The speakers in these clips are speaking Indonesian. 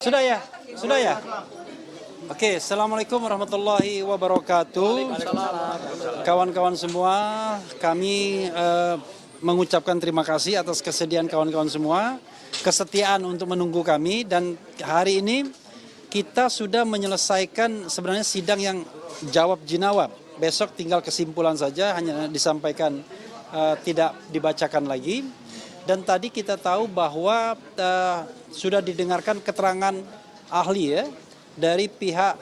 Sudah ya? Sudah ya? Oke, Assalamualaikum warahmatullahi wabarakatuh. Kawan-kawan semua, kami mengucapkan terima kasih atas kesediaan kawan-kawan semua, kesetiaan untuk menunggu kami, dan hari ini kita sudah menyelesaikan sebenarnya sidang yang jawab jinawab. Besok tinggal kesimpulan saja, hanya disampaikan, tidak dibacakan lagi. Dan tadi kita tahu bahwa sudah didengarkan keterangan ahli ya dari pihak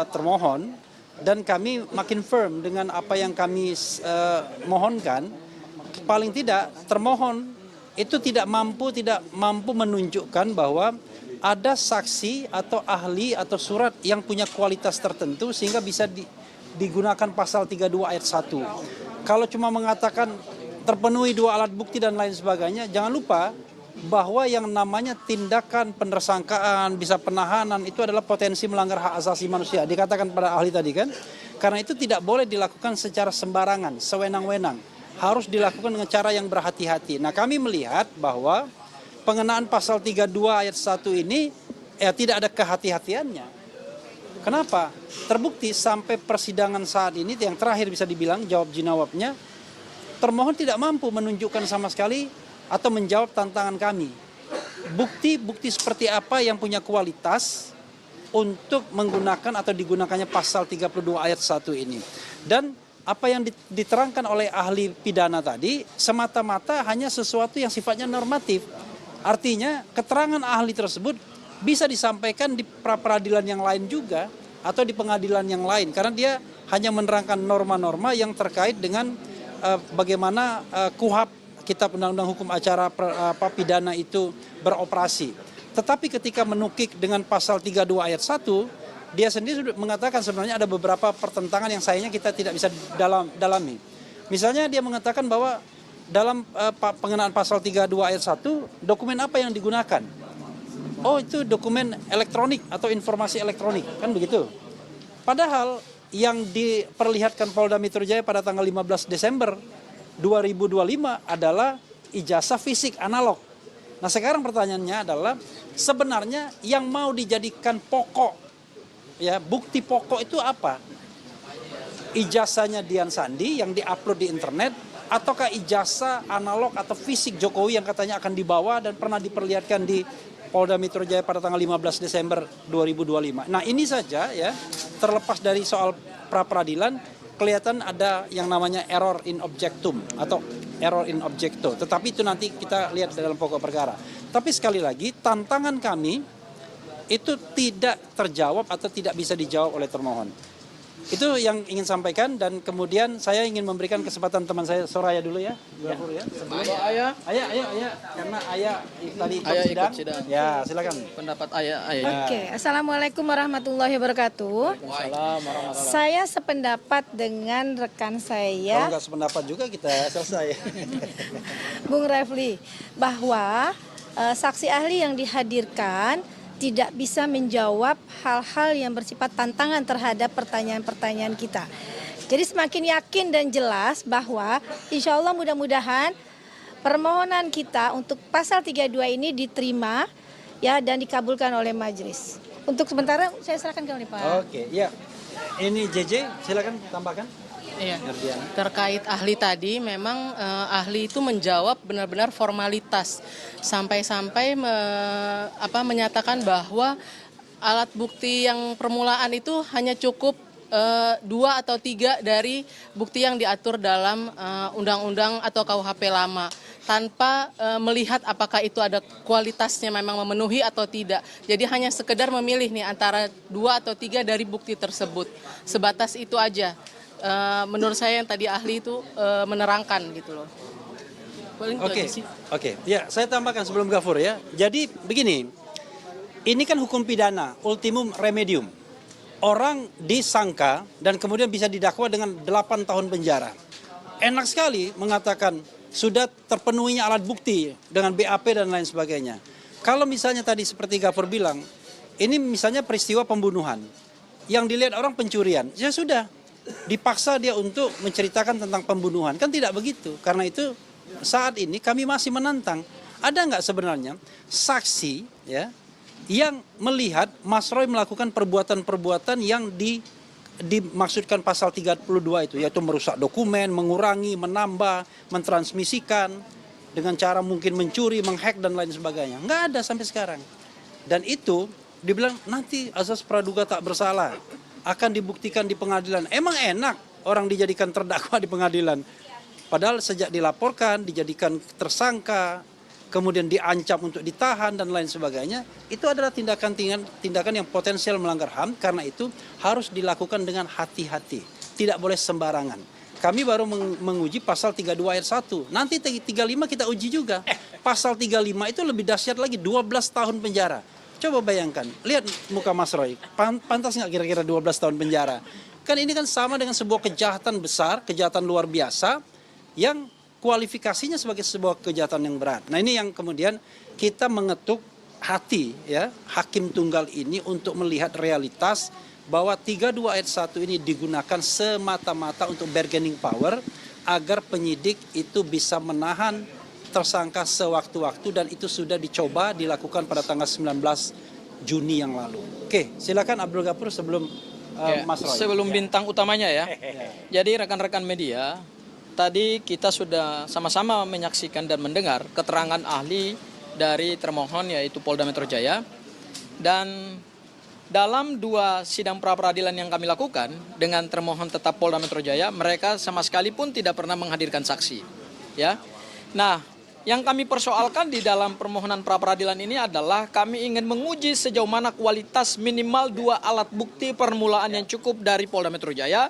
termohon, dan kami makin firm dengan apa yang kami mohonkan. Paling tidak termohon itu tidak mampu menunjukkan bahwa ada saksi atau ahli atau surat yang punya kualitas tertentu sehingga bisa digunakan pasal 32 ayat 1. Kalau cuma mengatakan terpenuhi dua alat bukti dan lain sebagainya, jangan lupa bahwa yang namanya tindakan penersangkaan, bisa penahanan, itu adalah potensi melanggar hak asasi manusia. Dikatakan pada ahli tadi kan, karena itu tidak boleh dilakukan secara sembarangan, sewenang-wenang. Harus dilakukan dengan cara yang berhati-hati. Nah, kami melihat bahwa pengenaan pasal 32 ayat 1 ini tidak ada kehati-hatiannya. Kenapa? Terbukti sampai persidangan saat ini yang terakhir bisa dibilang jawab jinawabnya, termohon tidak mampu menunjukkan sama sekali atau menjawab tantangan kami. Bukti seperti apa yang punya kualitas untuk menggunakan atau digunakannya pasal 32 ayat 1 ini. Dan apa yang diterangkan oleh ahli pidana tadi semata-mata hanya sesuatu yang sifatnya normatif. Artinya keterangan ahli tersebut bisa disampaikan di pra-peradilan yang lain juga atau di pengadilan yang lain. Karena dia hanya menerangkan norma-norma yang terkait dengan bagaimana KUHP, Kitab Undang-Undang Hukum Acara Pidana itu beroperasi. Tetapi ketika menukik dengan pasal 32 ayat 1, dia sendiri sudah mengatakan sebenarnya ada beberapa pertentangan yang sayangnya kita tidak bisa dalami. Misalnya dia mengatakan bahwa dalam pengenaan pasal 32 ayat 1, dokumen apa yang digunakan? Oh, itu dokumen elektronik atau informasi elektronik, kan begitu. Padahal yang diperlihatkan Polda Metro Jaya pada tanggal 15 Desember 2025 adalah ijazah fisik analog. Nah, sekarang pertanyaannya adalah sebenarnya yang mau dijadikan pokok, ya bukti pokok itu apa? Ijazahnya Dian Sandi yang diupload di internet, ataukah ijazah analog atau fisik Jokowi yang katanya akan dibawa dan pernah diperlihatkan di Polda Metro Jaya pada tanggal 15 Desember 2025. Nah, ini saja ya, terlepas dari soal pra-peradilan, kelihatan ada yang namanya error in objectum atau error in objecto. Tetapi itu nanti kita lihat dalam pokok perkara. Tapi sekali lagi, tantangan kami itu tidak terjawab atau tidak bisa dijawab oleh termohon. Itu yang ingin sampaikan, dan kemudian saya ingin memberikan kesempatan teman saya Soraya dulu ya. Ayah. Karena Ayah tadi ikut sidang. Ya, silakan. Pendapat Ayah. Oke, Assalamualaikum warahmatullahi wabarakatuh. Saya sependapat dengan rekan saya. Kalau nggak sependapat juga kita selesai. Bung Refli, bahwa saksi ahli yang dihadirkan tidak bisa menjawab hal-hal yang bersifat tantangan terhadap pertanyaan-pertanyaan kita. Jadi semakin yakin dan jelas bahwa insya Allah mudah-mudahan permohonan kita untuk pasal 32 ini diterima ya dan dikabulkan oleh majelis. Untuk sementara saya serahkan ke Pak. Oke, ya. Ini JJ, silakan tambahkan. Iya. Terkait ahli tadi, memang ahli itu menjawab benar-benar formalitas sampai-sampai menyatakan bahwa alat bukti yang permulaan itu hanya cukup 2 atau 3 dari bukti yang diatur dalam undang-undang atau KUHP lama, tanpa melihat apakah itu ada kualitasnya memang memenuhi atau tidak. Jadi hanya sekedar memilih nih antara 2 atau 3 dari bukti tersebut. Sebatas itu aja. Menurut saya yang tadi ahli itu menerangkan gitu loh. Oke. Ya, saya tambahkan sebelum Gafur ya. Jadi begini, ini kan hukum pidana, ultimum remedium. Orang disangka dan kemudian bisa didakwa dengan 8 tahun penjara. Enak sekali mengatakan sudah terpenuhinya alat bukti dengan BAP dan lain sebagainya. Kalau misalnya tadi seperti Gafur bilang, ini misalnya peristiwa pembunuhan, yang dilihat orang pencurian, ya sudah. Dipaksa dia untuk menceritakan tentang pembunuhan. Kan tidak begitu. Karena itu saat ini kami masih menantang. Ada nggak sebenarnya saksi ya yang melihat Mas Roy melakukan perbuatan-perbuatan yang dimaksudkan pasal 32 itu, yaitu merusak dokumen, mengurangi, menambah, mentransmisikan dengan cara mungkin mencuri, menghack dan lain sebagainya. Nggak ada sampai sekarang. Dan itu dibilang nanti azas praduga tak bersalah akan dibuktikan di pengadilan. Emang enak orang dijadikan terdakwa di pengadilan. Padahal sejak dilaporkan, dijadikan tersangka, kemudian diancam untuk ditahan dan lain sebagainya, itu adalah tindakan yang potensial melanggar HAM. Karena itu harus dilakukan dengan hati-hati, tidak boleh sembarangan. Kami baru menguji pasal 32 ayat 1. Nanti 35 kita uji juga. Pasal 35 itu lebih dahsyat lagi, 12 tahun penjara. Coba bayangkan, lihat muka Mas Roy, pantas nggak kira-kira 12 tahun penjara? Kan ini kan sama dengan sebuah kejahatan besar, kejahatan luar biasa, yang kualifikasinya sebagai sebuah kejahatan yang berat. Nah ini yang kemudian kita mengetuk hati ya hakim tunggal ini untuk melihat realitas bahwa 32 ayat 1 ini digunakan semata-mata untuk bargaining power agar penyidik itu bisa menahan tersangka sewaktu-waktu, dan itu sudah dicoba dilakukan pada tanggal 19 Juni yang lalu. Oke, silakan Abdul Ghafur sebelum Mas Roy. Sebelum bintang utamanya ya. Jadi rekan-rekan media, tadi kita sudah sama-sama menyaksikan dan mendengar keterangan ahli dari termohon yaitu Polda Metro Jaya. Dan dalam 2 sidang pra-peradilan yang kami lakukan dengan termohon tetap Polda Metro Jaya, mereka sama sekali pun tidak pernah menghadirkan saksi. Ya. Nah, yang kami persoalkan di dalam permohonan pra-peradilan ini adalah kami ingin menguji sejauh mana kualitas minimal 2 alat bukti permulaan yang cukup dari Polda Metro Jaya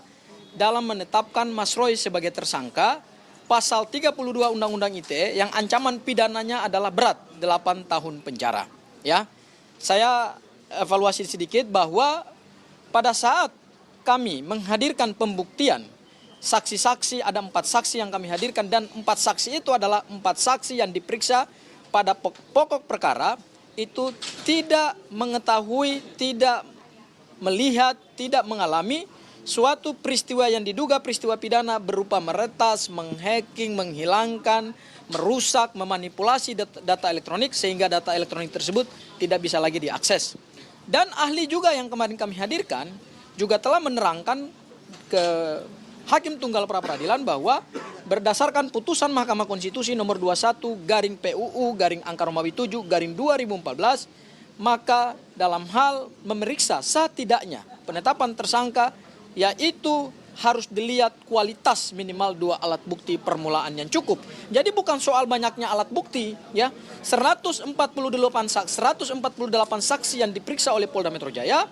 dalam menetapkan Mas Roy sebagai tersangka pasal 32 Undang-Undang ITE yang ancaman pidananya adalah berat 8 tahun penjara. Ya, saya evaluasi sedikit bahwa pada saat kami menghadirkan pembuktian saksi-saksi, ada 4 saksi yang kami hadirkan, dan 4 saksi itu adalah 4 saksi yang diperiksa pada pokok perkara itu tidak mengetahui, tidak melihat, tidak mengalami suatu peristiwa yang diduga peristiwa pidana berupa meretas, menghacking, menghilangkan, merusak, memanipulasi data elektronik sehingga data elektronik tersebut tidak bisa lagi diakses. Dan ahli juga yang kemarin kami hadirkan juga telah menerangkan ke Hakim Tunggal Pra-Peradilan bahwa berdasarkan putusan Mahkamah Konstitusi nomor 21/PUU/Angka-7/2014, maka dalam hal memeriksa setidaknya penetapan tersangka yaitu harus dilihat kualitas minimal 2 alat bukti permulaan yang cukup. Jadi bukan soal banyaknya alat bukti, ya. 148 saksi yang diperiksa oleh Polda Metro Jaya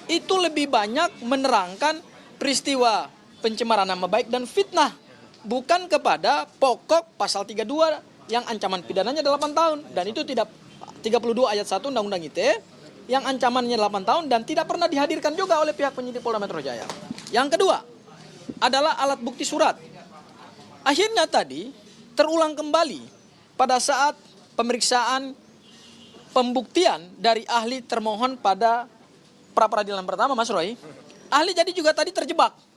itu lebih banyak menerangkan peristiwa pencemaran nama baik dan fitnah, bukan kepada pokok pasal 32 yang ancaman pidananya 8 tahun, dan itu tidak 32 ayat 1 Undang-Undang ITE yang ancamannya 8 tahun dan tidak pernah dihadirkan juga oleh pihak penyidik Polda Metro Jaya. Yang kedua adalah alat bukti surat. Akhirnya tadi terulang kembali pada saat pemeriksaan pembuktian dari ahli termohon pada pra-peradilan pertama, Mas Roy. Ahli jadi juga tadi terjebak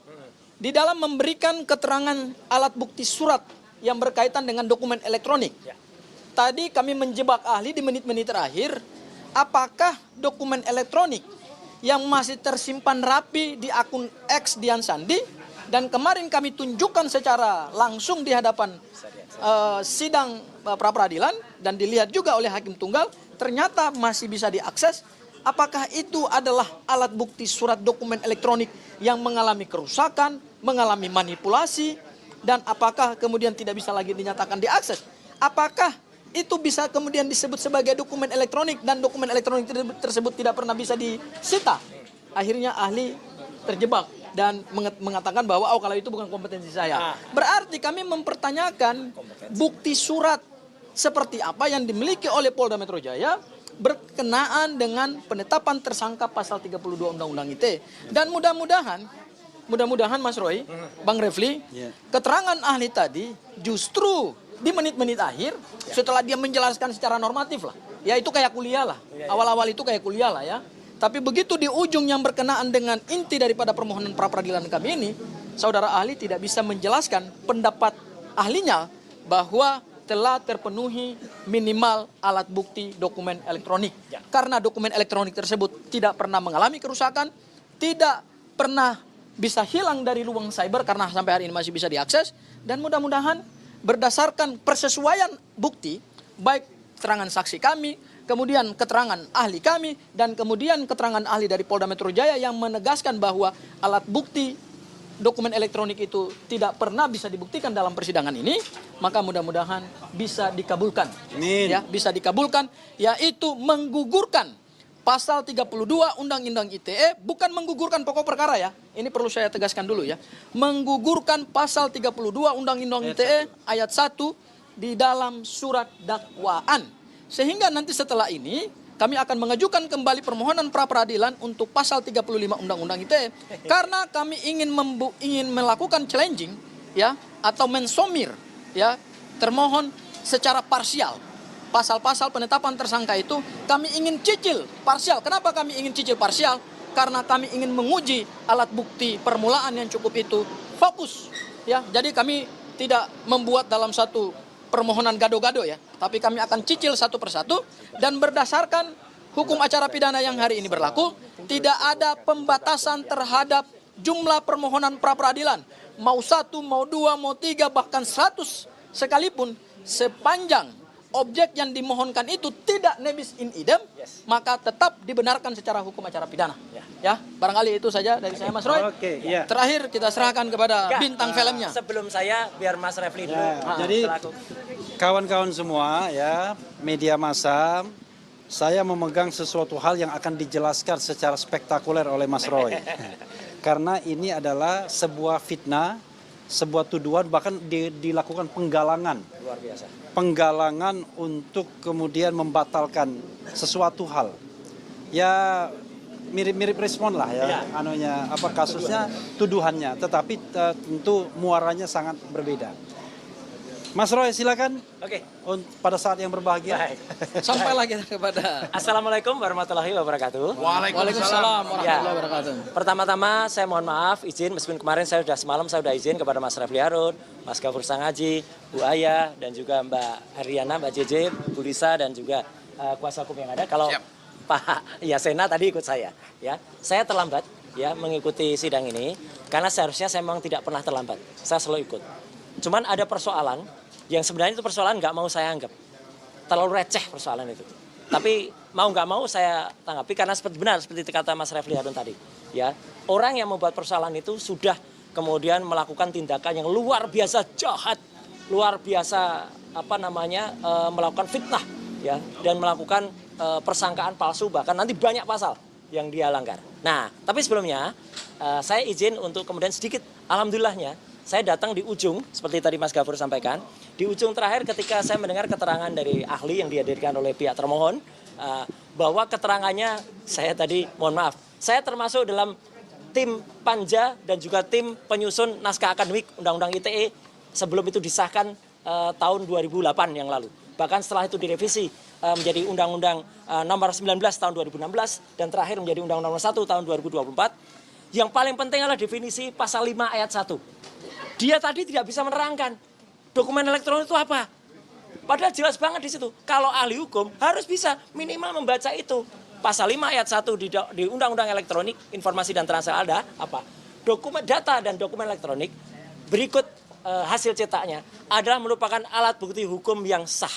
di dalam memberikan keterangan alat bukti surat yang berkaitan dengan dokumen elektronik. Tadi kami menjebak ahli di menit-menit terakhir, apakah dokumen elektronik yang masih tersimpan rapi di akun X Dian Sandi, dan kemarin kami tunjukkan secara langsung di hadapan sidang pra-peradilan dan dilihat juga oleh Hakim Tunggal, ternyata masih bisa diakses. Apakah itu adalah alat bukti surat dokumen elektronik yang mengalami kerusakan, mengalami manipulasi, dan apakah kemudian tidak bisa lagi dinyatakan diakses? Apakah itu bisa kemudian disebut sebagai dokumen elektronik dan dokumen elektronik tersebut tidak pernah bisa disita? Akhirnya ahli terjebak dan mengatakan bahwa kalau itu bukan kompetensi saya. Berarti kami mempertanyakan bukti surat seperti apa yang dimiliki oleh Polda Metro Jaya berkenaan dengan penetapan tersangka pasal 32 Undang-Undang ITE. Dan mudah-mudahan Mas Roy, Bang Refli, keterangan ahli tadi justru di menit-menit akhir setelah dia menjelaskan secara normatif lah. Ya itu kayak kuliah lah. Awal-awal itu kayak kuliah lah ya. Tapi begitu di ujung yang berkenaan dengan inti daripada permohonan pra-peradilan kami ini, saudara ahli tidak bisa menjelaskan pendapat ahlinya bahwa telah terpenuhi minimal alat bukti dokumen elektronik. Karena dokumen elektronik tersebut tidak pernah mengalami kerusakan, tidak pernah bisa hilang dari ruang cyber karena sampai hari ini masih bisa diakses, dan mudah-mudahan berdasarkan persesuaian bukti, baik keterangan saksi kami, kemudian keterangan ahli kami, dan kemudian keterangan ahli dari Polda Metro Jaya yang menegaskan bahwa alat bukti dokumen elektronik itu tidak pernah bisa dibuktikan dalam persidangan ini, maka mudah-mudahan bisa dikabulkan. Amin. Ya, bisa dikabulkan, yaitu menggugurkan pasal 32 Undang-Undang ITE, bukan menggugurkan pokok perkara ya. Ini perlu saya tegaskan dulu ya. Menggugurkan pasal 32 Undang-Undang ITE ayat 1 di dalam surat dakwaan. Sehingga nanti setelah ini kami akan mengajukan kembali permohonan pra-peradilan untuk pasal 35 Undang-Undang ITE karena kami ingin melakukan challenging ya atau mensomir ya termohon secara parsial. Pasal-pasal penetapan tersangka itu kami ingin cicil parsial. Kenapa kami ingin cicil parsial? Karena kami ingin menguji alat bukti permulaan yang cukup itu fokus ya. Jadi kami tidak membuat dalam satu permohonan gado-gado ya, tapi kami akan cicil satu persatu dan berdasarkan hukum acara pidana yang hari ini berlaku, tidak ada pembatasan terhadap jumlah permohonan pra-peradilan. Mau 1, mau 2, mau 3, bahkan 100 sekalipun, sepanjang objek yang dimohonkan itu tidak nebis in idem, maka tetap dibenarkan secara hukum acara pidana. Ya, barangkali itu saja dari saya, Mas Roy. Oke, iya. Terakhir kita serahkan kepada bintang filmnya. Sebelum saya, biar Mas Refli dulu. Jadi kawan-kawan semua ya, media massa, saya memegang sesuatu hal yang akan dijelaskan secara spektakuler oleh Mas Roy. Karena ini adalah sebuah fitnah, sebuah tuduhan, bahkan dilakukan penggalangan. Luar biasa. Penggalangan untuk kemudian membatalkan sesuatu hal. Ya mirip-mirip respon lah ya, anunya apa kasusnya, tuduhannya, tetapi tentu muaranya sangat berbeda. Mas Roy silakan. Oke. Pada saat yang berbahagia. Baik. Sampailah kita kepada Assalamualaikum warahmatullahi wabarakatuh. Waalaikumsalam warahmatullahi wabarakatuh. Pertama-tama saya mohon maaf, izin meskipun kemarin semalam saya sudah izin kepada Mas Refli Harun, Mas Gafur Sangaji, Bu Aya, dan juga Mbak Ariana, Mbak JJ, Bu Lisa, dan juga kuasa hukum yang ada. Kalau Pak Yasena tadi ikut saya, ya. Saya terlambat ya mengikuti sidang ini karena seharusnya saya memang tidak pernah terlambat. Saya selalu ikut. Cuman ada persoalan yang sebenarnya itu persoalan nggak mau saya anggap. Terlalu receh persoalan itu. Tapi mau nggak mau saya tanggapi karena seperti kata Mas Refli Harun tadi. Ya, orang yang membuat persoalan itu sudah kemudian melakukan tindakan yang luar biasa jahat, luar biasa melakukan fitnah, ya, dan melakukan persangkaan palsu, bahkan nanti banyak pasal yang dia langgar. Nah, tapi sebelumnya saya izin untuk kemudian sedikit, alhamdulillahnya, saya datang di ujung, seperti tadi Mas Gafur sampaikan, di ujung terakhir ketika saya mendengar keterangan dari ahli yang dihadirkan oleh pihak termohon, bahwa keterangannya, saya tadi, mohon maaf, saya termasuk dalam tim panja dan juga tim penyusun naskah akademik Undang-Undang ITE sebelum itu disahkan tahun 2008 yang lalu. Bahkan setelah itu direvisi menjadi Undang-Undang nomor 19 tahun 2016 dan terakhir menjadi Undang-Undang nomor 1 tahun 2024. Yang paling penting adalah definisi pasal 5 ayat 1. Dia tadi tidak bisa menerangkan dokumen elektronik itu apa. Padahal jelas banget di situ. Kalau ahli hukum harus bisa minimal membaca itu. Pasal 5 ayat 1 di Undang-Undang Elektronik, Informasi dan Transaksi ada apa? Dokumen data dan dokumen elektronik berikut hasil cetaknya adalah merupakan alat bukti hukum yang sah.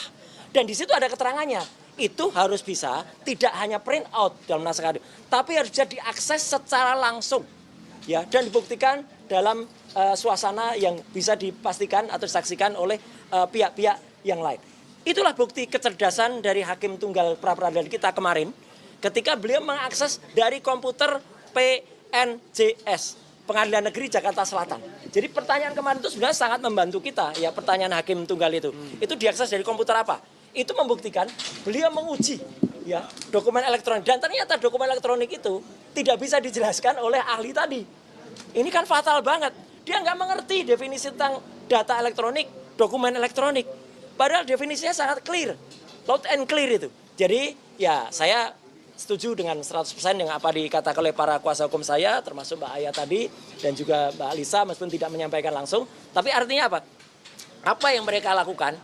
Dan di situ ada keterangannya. Itu harus bisa tidak hanya print out dalam naskah akademik, tapi harus bisa diakses secara langsung. Ya, dan dibuktikan dalam suasana yang bisa dipastikan atau disaksikan oleh pihak-pihak yang lain. Itulah bukti kecerdasan dari Hakim Tunggal pra-peradilan kita kemarin ketika beliau mengakses dari komputer PNJS, Pengadilan Negeri Jakarta Selatan. Jadi pertanyaan kemarin itu sebenarnya sangat membantu kita, ya, pertanyaan Hakim Tunggal itu. Itu diakses dari komputer apa? Itu membuktikan beliau menguji, ya, dokumen elektronik, dan ternyata dokumen elektronik itu tidak bisa dijelaskan oleh ahli tadi. Ini kan fatal banget. Dia nggak mengerti definisi tentang data elektronik, dokumen elektronik. Padahal definisinya sangat clear, loud and clear itu. Jadi ya saya setuju dengan 100% dengan apa dikatakan oleh para kuasa hukum saya, termasuk Mbak Aya tadi, dan juga Mbak Lisa, meskipun tidak menyampaikan langsung. Tapi artinya apa? Apa yang mereka lakukan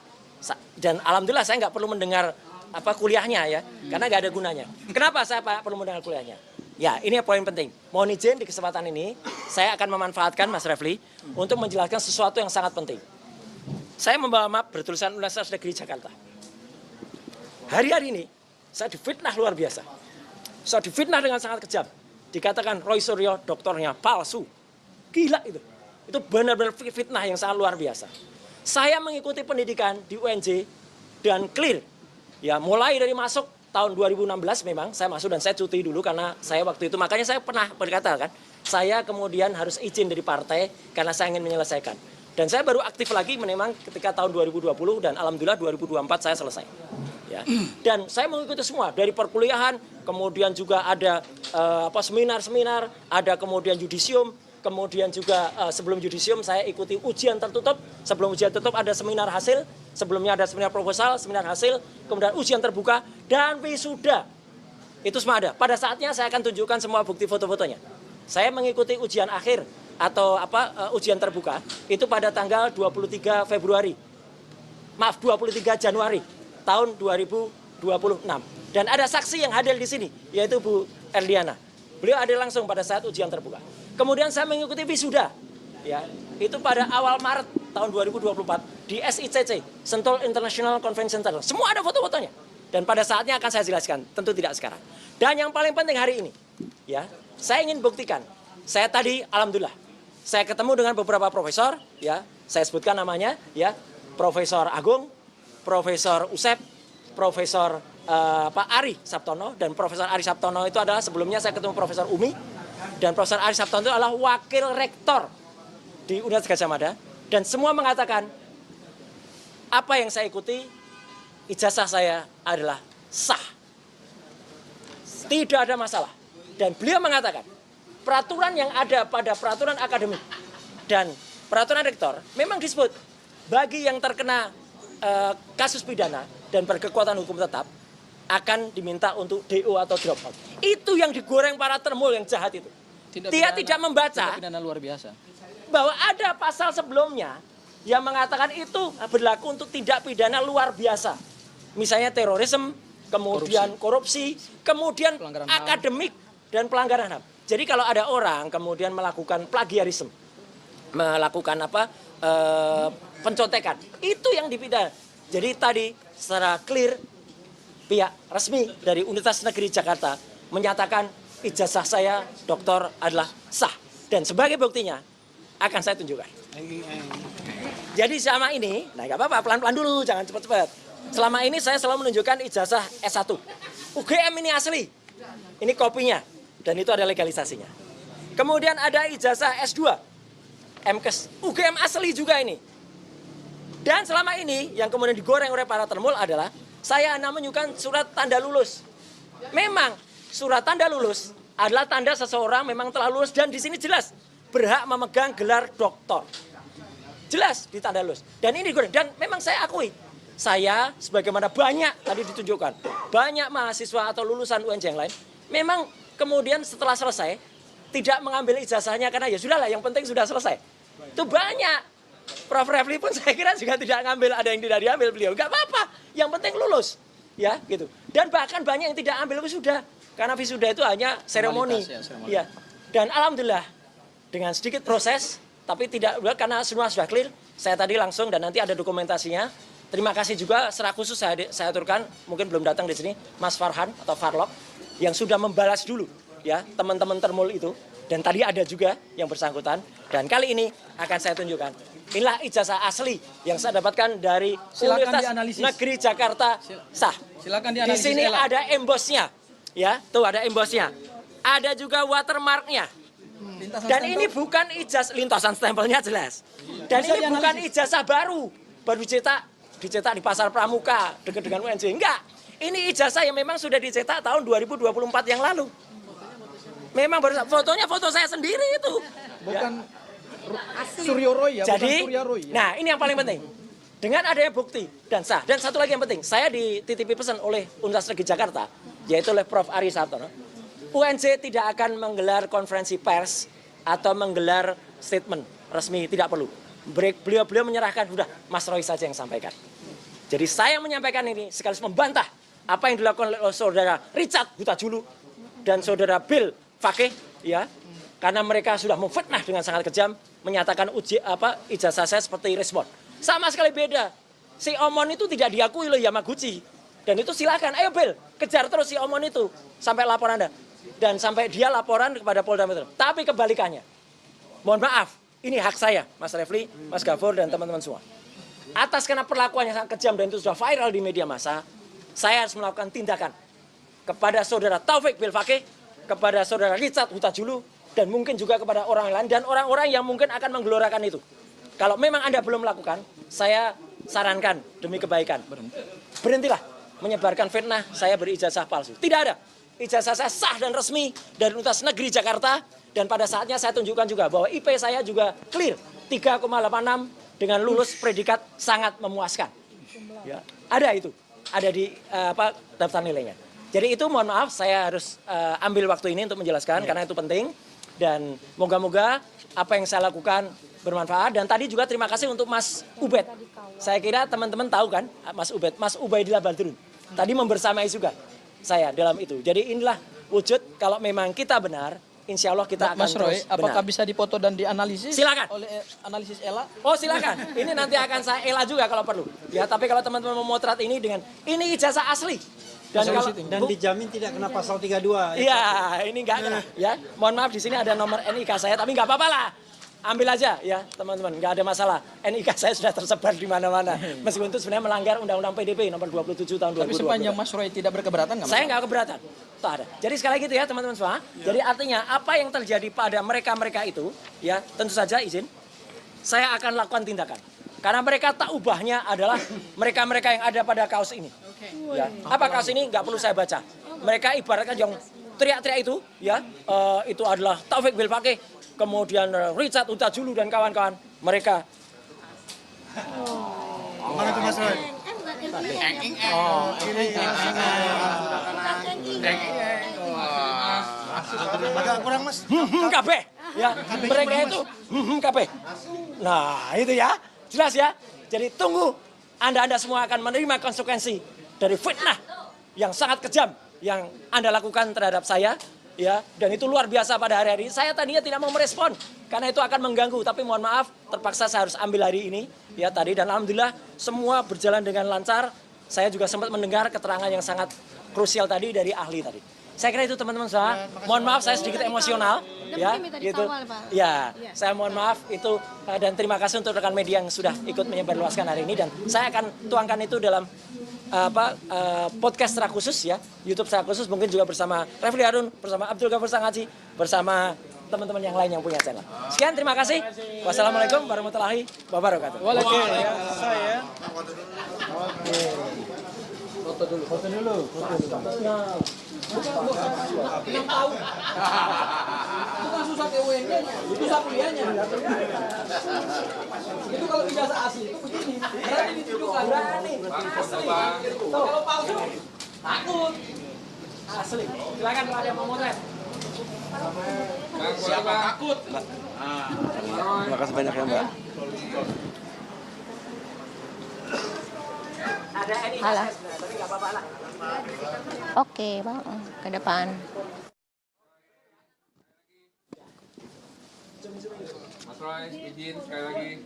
Dan alhamdulillah saya nggak perlu mendengar kuliahnya ya, karena nggak ada gunanya. Kenapa saya perlu mendengar kuliahnya? Ya, ini poin penting. Mohon izin di kesempatan ini, saya akan memanfaatkan Mas Refli untuk menjelaskan sesuatu yang sangat penting. Saya membawa map bertulisan Universitas Negeri Jakarta. Hari-hari ini, saya difitnah luar biasa. Saya difitnah dengan sangat kejam. Dikatakan Roy Suryo doktornya palsu. Gila itu. Itu benar-benar fitnah yang sangat luar biasa. Saya mengikuti pendidikan di UNJ dan clear. Ya, mulai dari masuk tahun 2016 memang saya masuk dan saya cuti dulu karena saya waktu itu, makanya saya pernah berkata kan, saya kemudian harus izin dari partai karena saya ingin menyelesaikan. Dan saya baru aktif lagi memang ketika tahun 2020 dan alhamdulillah 2024 saya selesai. Ya. Dan saya mengikuti semua dari perkuliahan, kemudian juga ada seminar-seminar, ada kemudian yudisium, kemudian juga sebelum yudisium saya ikuti ujian tertutup, sebelum ujian tertutup ada seminar hasil, sebelumnya ada seminar proposal, seminar hasil, kemudian ujian terbuka, dan wisuda. Itu semua ada. Pada saatnya saya akan tunjukkan semua bukti foto-fotonya. Saya mengikuti ujian akhir atau ujian terbuka itu pada tanggal 23 Februari. Maaf, 23 Januari tahun 2026. Dan ada saksi yang hadir di sini, yaitu Bu Erliana. Beliau hadir langsung pada saat ujian terbuka. Kemudian saya mengikuti wisuda. Ya, itu pada awal Maret tahun 2024 di SICC, Sentul International Convention Center. Semua ada foto-fotonya. Dan pada saatnya akan saya jelaskan, tentu tidak sekarang. Dan yang paling penting hari ini, ya, saya ingin buktikan. Saya tadi alhamdulillah saya ketemu dengan beberapa profesor, ya, saya sebutkan namanya, ya, Profesor Agung, Profesor Usep, Profesor Pak Ari Sabtono, dan Profesor Ari Sabtono itu adalah sebelumnya saya ketemu Profesor Umi, dan Profesor Ari Sabtono itu adalah wakil rektor di Universitas Gadjah Mada, dan semua mengatakan apa yang saya ikuti, ijazah saya adalah sah. Tidak ada masalah. Dan beliau mengatakan, peraturan yang ada pada peraturan akademik dan peraturan rektor memang disebut bagi yang terkena kasus pidana dan berkekuatan hukum tetap akan diminta untuk DO atau drop out. Itu yang digoreng para termul yang jahat itu. Dia tidak membaca pidana luar biasa bahwa ada pasal sebelumnya yang mengatakan itu berlaku untuk tindak pidana luar biasa. Misalnya terorisme, kemudian korupsi, kemudian pelanggaran akademik dan pelanggaran HAM. Jadi kalau ada orang kemudian melakukan plagiarisme, melakukan pencontekan, itu yang dipidana. Jadi tadi secara clear pihak resmi dari Universitas Negeri Jakarta menyatakan ijazah saya doktor adalah sah. Dan sebagai buktinya akan saya tunjukkan. Jadi selama ini, nah nggak apa-apa, pelan-pelan dulu, jangan cepat-cepat. Selama ini saya selalu menunjukkan ijazah S1. UGM ini asli, ini kopinya, dan itu ada legalisasinya. Kemudian ada ijazah S2, MKes, UGM asli juga ini. Dan selama ini yang kemudian digoreng oleh para termul adalah saya hanya menunjukkan surat tanda lulus. Memang surat tanda lulus adalah tanda seseorang memang telah lulus dan di sini jelas berhak memegang gelar doktor. Jelas di tanda lulus. Dan ini digoreng. Dan memang saya akui, saya sebagaimana banyak tadi ditunjukkan, banyak mahasiswa atau lulusan UNJ yang lain, memang kemudian setelah selesai tidak mengambil ijazahnya karena ya sudahlah, yang penting sudah selesai. Itu banyak. Prof. Refli pun saya kira juga tidak ngambil, ada yang tidak diambil beliau. Enggak apa-apa, yang penting lulus. Ya, gitu. Dan bahkan banyak yang tidak ambil wisuda. Karena wisuda itu hanya seremoni. Ya. Dan alhamdulillah dengan sedikit proses, tapi tidak karena semua sudah clear. Saya tadi langsung dan nanti ada dokumentasinya. Terima kasih juga secara khusus saya aturkan, mungkin belum datang di sini, Mas Farhan atau Farlok yang sudah membalas dulu ya teman-teman termul itu. Dan tadi ada juga yang bersangkutan. Dan kali ini akan saya tunjukkan. Inilah ijazah asli yang saya dapatkan dari Universitas Negeri Jakarta sah. Silakan Di dianalisis. sini ada embosnya, ya, tuh ada embosnya. Ada juga watermarknya. Dan ini bukan ijazah, lintasan stempelnya jelas. Dan ini bukan ijazah baru dicetak di Pasar Pramuka dekat dengan UNJ. Enggak. Ini ijazah yang memang sudah dicetak tahun 2024 yang lalu. Memang baru fotonya foto saya sendiri itu. Bukan Suryo Roy ya, jadi, bukan Surya Roy ya. Nah ini yang paling penting. Dengan adanya bukti dan sah. Dan satu lagi yang penting, saya dititipi pesan oleh Universitas Negeri Jakarta, yaitu oleh Prof. Ari Sabtono. UNJ tidak akan menggelar konferensi pers atau menggelar statement resmi, tidak perlu. Beliau menyerahkan, sudah Mas Roy saja yang sampaikan. Jadi saya menyampaikan ini sekaligus membantah apa yang dilakukan oleh saudara Richard Huta-Julu dan saudara Bill Fakih, ya, karena mereka sudah memfitnah dengan sangat kejam, menyatakan ijazah saya seperti respon. Sama sekali beda. Si Omon itu tidak diakui oleh Yamaguchi. Dan itu silakan, ayo Bill, kejar terus si Omon itu sampai laporan Anda. Dan sampai dia laporan kepada Polda Metro. Tapi kebalikannya, mohon maaf, ini hak saya, Mas Refli, Mas Gafur, dan teman-teman semua. Atas karena perlakuannya sangat kejam dan itu sudah viral di media massa, saya harus melakukan tindakan kepada saudara Taufik Bill Fakih, kepada saudara Richard Huta-Julu, dan mungkin juga kepada orang lain, dan orang-orang yang mungkin akan menggelorakan itu. Kalau memang Anda belum melakukan, saya sarankan demi kebaikan, berhentilah menyebarkan fitnah saya berijazah palsu. Tidak ada. Ijazah saya sah dan resmi dari Universitas Negeri Jakarta, dan pada saatnya saya tunjukkan juga bahwa IP saya juga clear, 3,86 dengan lulus predikat sangat memuaskan. Ya, ada itu, ada di daftar nilainya. Jadi itu mohon maaf saya harus ambil waktu ini untuk menjelaskan karena itu penting, dan moga-moga apa yang saya lakukan bermanfaat. Dan tadi juga terima kasih untuk Mas Ubed. Saya kira teman-teman tahu kan Mas Ubed, Mas Ubaidillah Badrun. Tadi membersamai juga saya dalam itu. Jadi inilah wujud kalau memang kita benar, insya Allah kita akan Mas Roy, terus apakah benar. bisa difoto dan dianalisis? Silakan. Oleh analisis Ella? Oh silakan, ini nanti akan saya ela juga kalau perlu. Ya, tapi kalau teman-teman memotret ini dengan ini ijazah asli. Dan dijamin tidak kena pasal 32. Iya, ini enggak kena. Ya, mohon maaf di sini ada nomor NIK saya, tapi nggak apa-apa lah. Ambil aja ya teman-teman, nggak ada masalah. NIK saya sudah tersebar di mana-mana. Meskipun itu sebenarnya melanggar Undang-Undang PDP nomor 27 tahun 2020. Tapi sepanjang Mas Roy tidak berkeberatan nggak? Saya nggak keberatan. Tak ada. Jadi sekali lagi itu ya teman-teman semua. Jadi artinya apa yang terjadi pada mereka-mereka itu, ya tentu saja izin, saya akan lakukan tindakan. Karena mereka tak ubahnya adalah mereka-mereka yang ada pada kaos ini. Ya. Apa kaos ini? Nggak perlu saya baca. Mereka ibaratkan yang teriak-teriak itu, ya itu adalah Taufik Bill Fakih, kemudian Richard Huta-Julu dan kawan-kawan. Mereka. Mana itu Mas Roy? Agak kurang Mas. Kabeh. Ya, mereka itu kabeh. Nah, itu ya. Jelas ya. Jadi tunggu Anda semua akan menerima konsekuensi dari fitnah yang sangat kejam yang Anda lakukan terhadap saya, ya, dan itu luar biasa pada hari-hari. Saya tadinya tidak mau merespon karena itu akan mengganggu, tapi mohon maaf terpaksa saya harus ambil hari ini, ya tadi, dan alhamdulillah semua berjalan dengan lancar. Saya juga sempat mendengar keterangan yang sangat krusial tadi dari ahli tadi. Saya kira itu teman-teman semua. Mohon maaf saya sedikit emosional, ya, gitu. Ya, saya mohon maaf itu dan terima kasih untuk rekan media yang sudah ikut menyebarluaskan hari ini, dan saya akan tuangkan itu dalam podcast secara khusus ya, YouTube secara khusus, mungkin juga bersama Refli Harun, bersama Abdul Ghafur Sangaji, bersama teman-teman yang lain yang punya channel. Sekian, terima kasih. Wassalamualaikum warahmatullahi wabarakatuh. Waalaikumsalam. Foto dulu. 6 tahun. Bukan susah UN-nya, susah kuliahnya. Itu kalau ijazah asli itu begini. Berani ditunjukkan, berani. Asli. Kalau palsu, takut. Asli. Silakan kalau ada yang mau motret. Siapa takut? Terima kasih banyak ya Mbak. Ada ini Halo. tapi nggak apa-apa lah. Oke, Bang. Ke depan. Mas Roy, izin sekali lagi.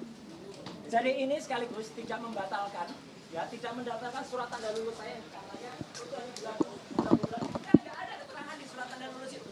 Jadi ini sekaligus tidak membatalkan, ya, tidak mendatarkan surat tanda lulus saya yang katanya itu hanya bulan bulan. Kan nggak ada keterangan di surat tanda lulus itu.